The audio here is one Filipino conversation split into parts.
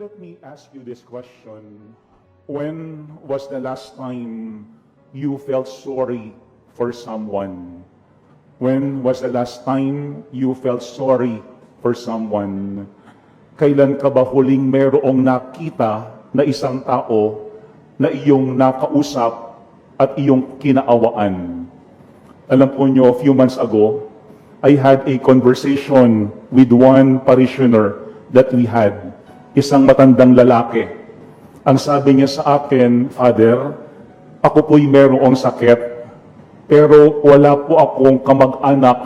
Let me ask you this question. When was the last time you felt sorry for someone? When was the last time you felt sorry for someone? Kailan ka ba huling merong nakita na isang tao na iyong nakausap at iyong kinaawaan? Alam po nyo, a few months ago, I had a conversation with one parishioner that we had, isang matandang lalaki. Ang sabi niya sa akin, Father, ako po'y merong sakit, pero wala po akong kamag-anak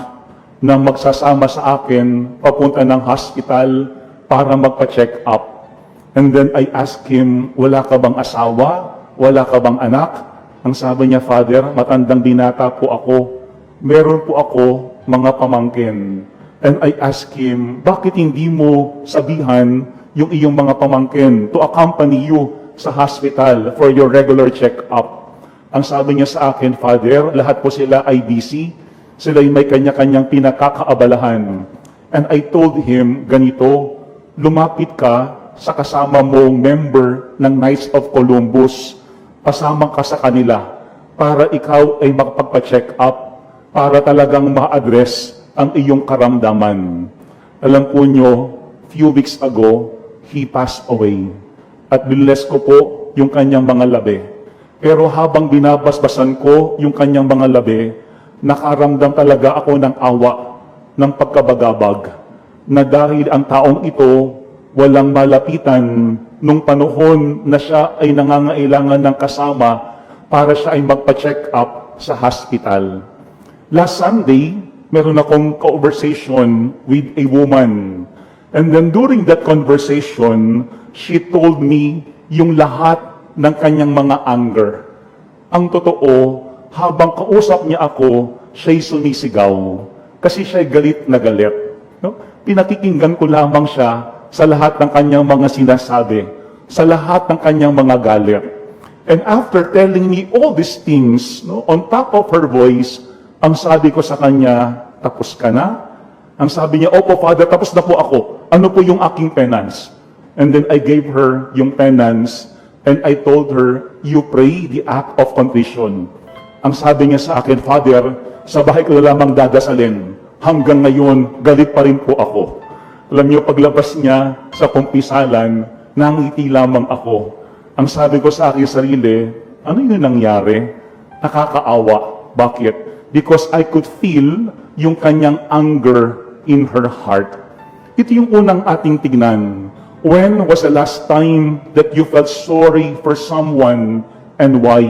na magsasama sa akin papunta ng hospital para magpa-check up. And then I asked him, wala ka bang asawa? Wala ka bang anak? Ang sabi niya, Father, matandang binata po ako. Meron po ako mga pamangkin. And I asked him, bakit hindi mo sabihan yung iyong mga pamangkin to accompany you sa hospital for your regular check-up? Ang sabi niya sa akin, Father, lahat po sila ay busy. Sila'y may kanya-kanyang pinakakaabalahan. And I told him, ganito, lumapit ka sa kasama mong member ng Knights of Columbus. Pasama ka sa kanila para ikaw ay makapagpa-check up, para talagang ma-address ang iyong karamdaman. Alam po nyo, few weeks ago, he passed away. At binless ko po yung kanyang mga labi. Pero habang binabasbasan ko yung kanyang mga labi, nakaramdam talaga ako ng awa, ng pagkabagabag, na dahil ang taong ito walang malapitan nung panahon na siya ay nangangailangan ng kasama para siya ay magpa-check up sa hospital. Last Sunday, meron akong conversation with a woman. And then during that conversation, she told me yung lahat ng kanyang mga anger. Ang totoo, habang kausap niya ako, siya'y sumisigaw. Kasi siya'y galit na galit. No? Pinakikinggan ko lamang siya sa lahat ng kanyang mga sinasabi, sa lahat ng kanyang mga galit. And after telling me all these things, no, on top of her voice, ang sabi ko sa kanya, tapos ka na? Ang sabi niya, opo, Father, tapos na po ako. Ano po yung aking penance? And then I gave her yung penance, and I told her, you pray the act of contrition. Ang sabi niya sa akin, Father, sa bahay ko na lamang dadasalin. Hanggang ngayon, galit pa rin po ako. Alam niyo, paglabas niya sa kumpisalan, nangiti lamang ako. Ang sabi ko sa aking sarili, ano yung nangyari? Nakakaawa. Bakit? Because I could feel yung kanyang anger in her heart. Ito yung unang ating tignan. When was the last time that you felt sorry for someone and why?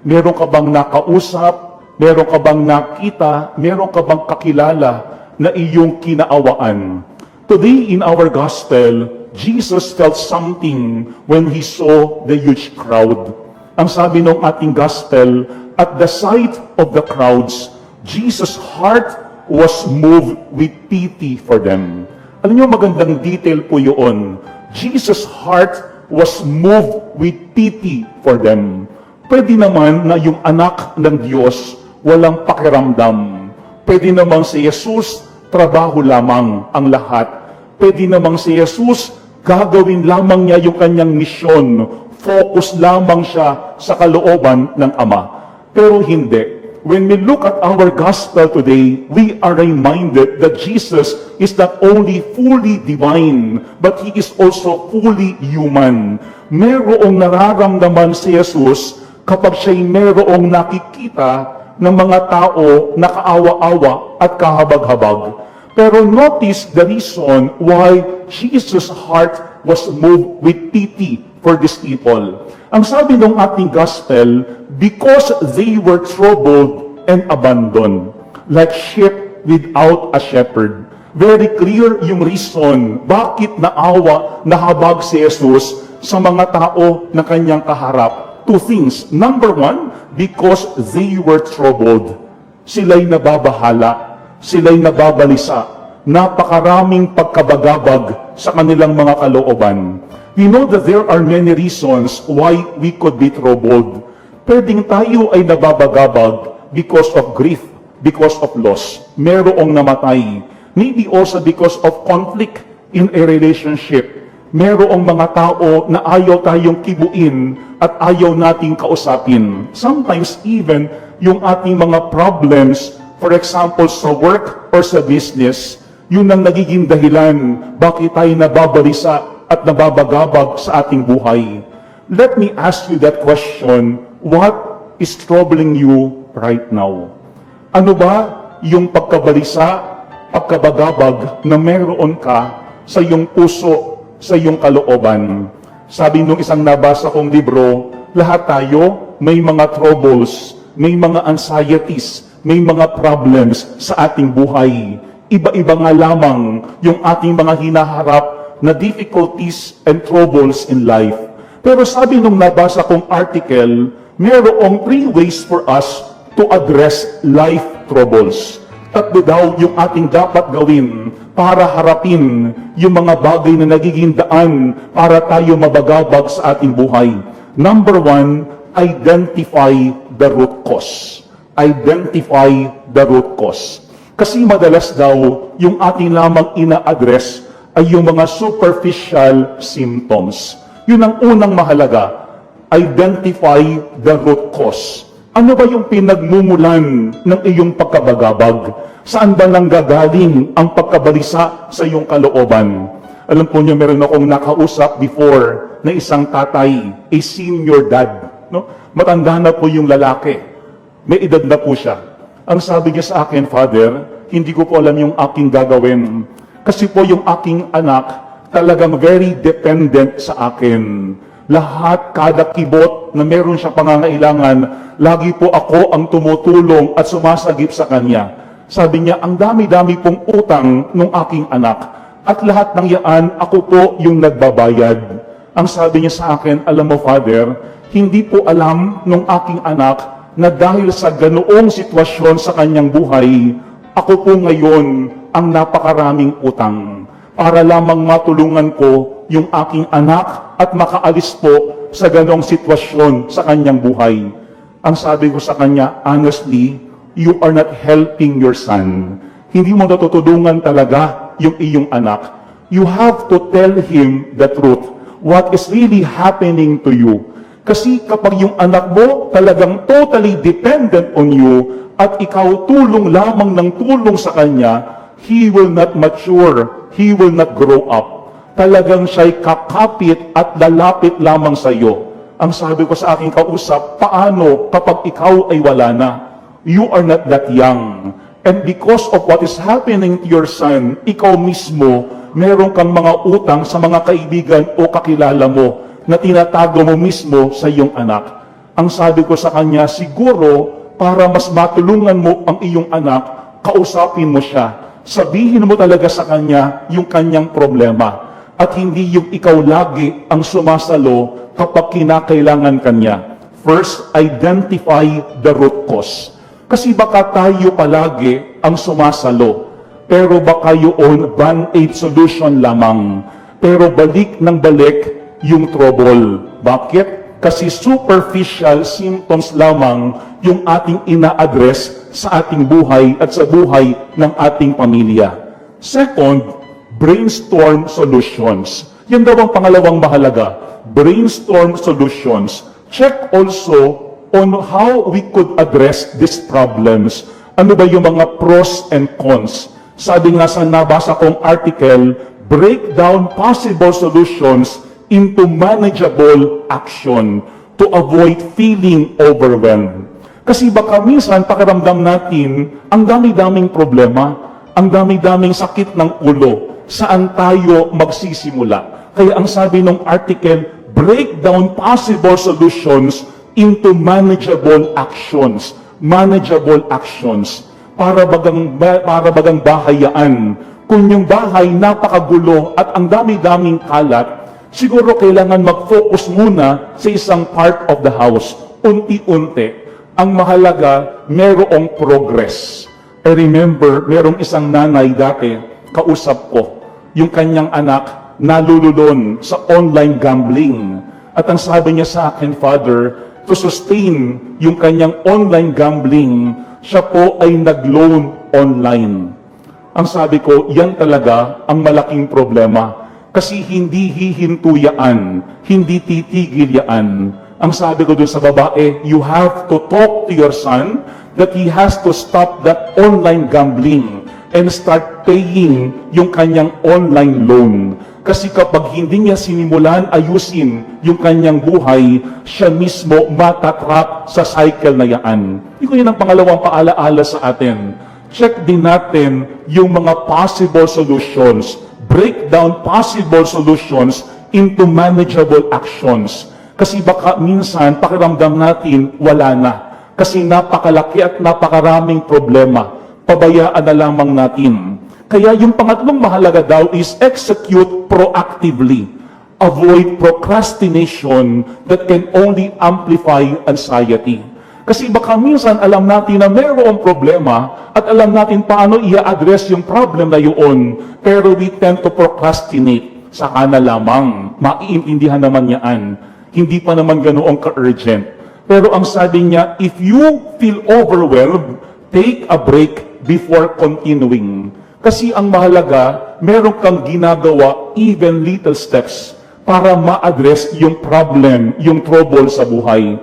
Meron ka bang nakausap? Meron ka bang nakita? Meron ka bang kakilala na iyong kinaawaan? Today in our gospel, Jesus felt something when he saw the huge crowd. Ang sabi ng ating gospel, at the sight of the crowds, Jesus' heart was moved with pity for them. Alam niyo, magandang detail po yun. Jesus' heart was moved with pity for them. Pwede naman na yung anak ng Diyos walang pakiramdam. Pwede namang si Jesus, trabaho lamang ang lahat. Pwede namang si Jesus, gagawin lamang niya yung kanyang misyon. Focus lamang siya sa kalooban ng Ama. Pero hindi. When we look at our gospel today, we are reminded that Jesus is not only fully divine, but He is also fully human. Merong nararamdaman si Jesus kapag siya'y merong nakikita ng mga tao na kaawa-awa at kahabag-habag. Pero notice the reason why Jesus' heart was moved with pity for these people. Ang sabi ng ating gospel, because they were troubled and abandoned, like sheep without a shepherd. Very clear yung reason bakit naawa, nahabag si Jesus sa mga tao na kanyang kaharap. Two things. Number one, because they were troubled. Sila'y nababahala, sila'y nababalisa, napakaraming pagkabagabag sa kanilang mga kalooban. We know that there are many reasons why we could be troubled. Pwedeng tayo ay nababagabag because of grief, because of loss. Merong namatay. Maybe also because of conflict in a relationship. merong mga tao na ayaw tayong kibuin at ayaw nating kausapin. Sometimes even yung ating mga problems, for example sa work or sa business, yun ang nagiging dahilan bakit tayo nababalisa at nababagabag sa ating buhay. Let me ask you that question, what is troubling you right now? Ano ba yung pagkabalisa, pagkabagabag na meron ka sa iyong puso, sa iyong kalooban? Sabi nung isang nabasa kong libro, lahat tayo may mga troubles, may mga anxieties, may mga problems sa ating buhay. Iba-iba nga lamang yung ating mga hinaharap na difficulties and troubles in life. Pero sabi nung nabasa kong article, mayroong 3 ways for us to address life troubles. Tatlo daw yung ating dapat gawin para harapin yung mga bagay na nagiging daan para tayo mabagabag sa ating buhay. Number 1, identify the root cause. Identify the root cause. Kasi madalas daw, yung ating lamang ina-address ay yung mga superficial symptoms. Yun ang unang mahalaga. Identify the root cause. Ano ba yung pinagmumulan ng iyong pagkabagabag? Saan ba nanggagaling ang pagkabalisa sa iyong kalooban? Alam po niyo, meron akong nakausap before na isang tatay, a senior dad. No? Matanda na po yung lalaki. May edad na po siya. Ang sabi niya sa akin, Father, hindi ko po alam yung aking gagawin. Kasi po yung aking anak talagang very dependent sa akin. Lahat, kada kibot na meron siya pangangailangan, lagi po ako ang tumutulong at sumasagip sa kanya. Sabi niya, ang dami-dami pong utang ng aking anak. At lahat ng yaan, ako po yung nagbabayad. Ang sabi niya sa akin, alam mo, Father, hindi po alam ng aking anak na dahil sa ganoong sitwasyon sa kanyang buhay, ako po ngayon ang napakaraming utang para lamang matulungan ko yung aking anak at makaalis po sa ganoong sitwasyon sa kanyang buhay. Ang sabi ko sa kanya, honestly, you are not helping your son. Hindi mo natutulungan talaga yung iyong anak. You have to tell him the truth. What is really happening to you? Kasi kapag yung anak mo talagang totally dependent on you at ikaw tulong lamang ng tulong sa kanya, he will not mature, he will not grow up. Talagang siya'y kakapit at lalapit lamang sa iyo. Ang sabi ko sa aking kausap, paano kapag ikaw ay wala na? You are not that young. And because of what is happening to your son, ikaw mismo, meron kang mga utang sa mga kaibigan o kakilala mo na tinatago mo mismo sa iyong anak. Ang sabi ko sa kanya, siguro para mas matulungan mo ang iyong anak, kausapin mo siya. Sabihin mo talaga sa kanya yung kanyang problema. At hindi yung ikaw lagi ang sumasalo kapag kinakailangan kanya. First, identify the root cause. Kasi baka tayo palagi ang sumasalo. Pero baka yun band-aid solution lamang. Pero balik ng balik yung trouble. Bakit? Kasi superficial symptoms lamang yung ating ina-address sa ating buhay at sa buhay ng ating pamilya. Second, brainstorm solutions. Yan daw ang pangalawang mahalaga. Brainstorm solutions. Check also on how we could address these problems. Ano ba yung mga pros and cons? Sabi nga sa nabasa kong article, break down possible solutions into manageable action to avoid feeling overwhelmed. Kasi baka minsan pakiramdam natin, ang dami-daming problema, ang dami-daming sakit ng ulo, saan tayo magsisimula? Kaya ang sabi ng article, break down possible solutions into manageable actions. Manageable actions. Para bagang bahayaan. Kung yung bahay napakagulo at ang dami-daming kalat, siguro kailangan mag-focus muna sa isang part of the house. Unti-unti. Ang mahalaga, merong progress. I remember, merong isang nanay dati, kausap ko, yung kanyang anak, nalululon sa online gambling. At ang sabi niya sa akin, Father, to sustain yung kanyang online gambling, siya po ay nag-loan online. Ang sabi ko, yan talaga ang malaking problema. Kasi hindi hihinto yaan, hindi titigil yaan. Ang sabi ko dun sa babae, you have to talk to your son that he has to stop that online gambling and start paying yung kanyang online loan. Kasi kapag hindi niya sinimulan ayusin yung kanyang buhay, siya mismo matatrap sa cycle na yaan. Ito yun ang pangalawang paalaala sa atin. Check din natin yung mga possible solutions. Break down possible solutions into manageable actions. Kasi baka minsan pakiramdam natin wala na. Kasi napakalaki at napakaraming problema. Pabayaan na lamang natin. Kaya yung pangatlong mahalaga daw is execute proactively. Avoid procrastination that can only amplify anxiety. Kasi baka minsan alam natin na mayroong problema at alam natin paano i-address yung problem na yun, pero we tend to procrastinate. Saka na lamang, maiintindihan naman yan. Hindi pa naman ganoong ka-urgent. Pero ang sabi niya, if you feel overwhelmed, take a break before continuing. Kasi ang mahalaga, meron kang ginagawa even little steps para ma-address yung problem, yung trouble sa buhay.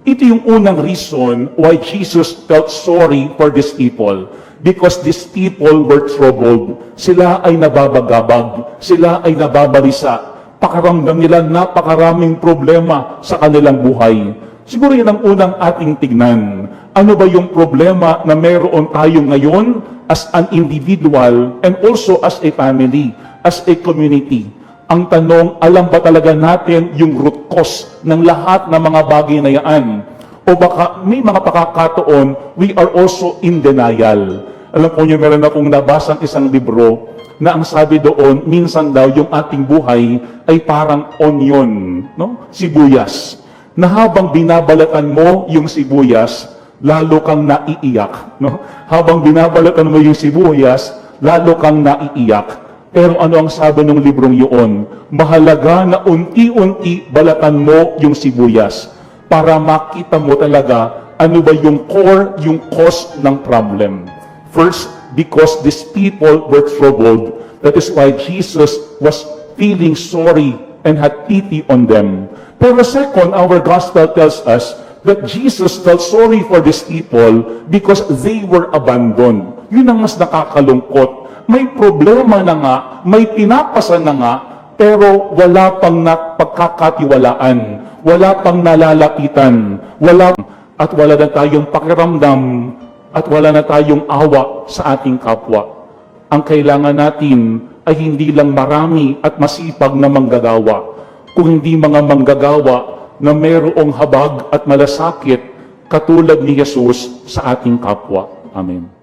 Ito yung unang reason why Jesus felt sorry for these people. Because these people were troubled. Sila ay nababagabag. Sila ay nababalisa. Pakaramdam nila napakaraming problema sa kanilang buhay. Siguro yan ang unang ating tignan. Ano ba yung problema na meron tayo ngayon as an individual and also as a family, as a community? Ang tanong, alam ba talaga natin yung root cause ng lahat ng mga bagay na yan? O baka may mga pakakataon, we are also in denial. Alam po niyo, meron akong nabasang isang libro na ang sabi doon, minsan daw yung ating buhay ay parang onion, no? Sibuyas. Na habang binabalatan mo yung sibuyas, lalo kang naiiyak. No? Habang binabalatan mo yung sibuyas, lalo kang naiiyak. Pero ano ang sabi ng librong yun? Mahalaga na unti-unti balatan mo yung sibuyas para makita mo talaga ano ba yung core, yung cause ng problem. First, because these people were troubled. That is why Jesus was feeling sorry and had pity on them. Pero second, our gospel tells us that Jesus felt sorry for these people because they were abandoned. Yun ang mas nakakalungkot. May problema na nga, may pinapasa na nga, pero wala pang pagkakatiwalaan, wala pang nalalapitan, at wala na tayong pakiramdam, at wala na tayong awa sa ating kapwa. Ang kailangan natin ay hindi lang marami at masipag na manggagawa, kung hindi mga manggagawa na mayroong habag at malasakit katulad ni Jesus sa ating kapwa. Amen.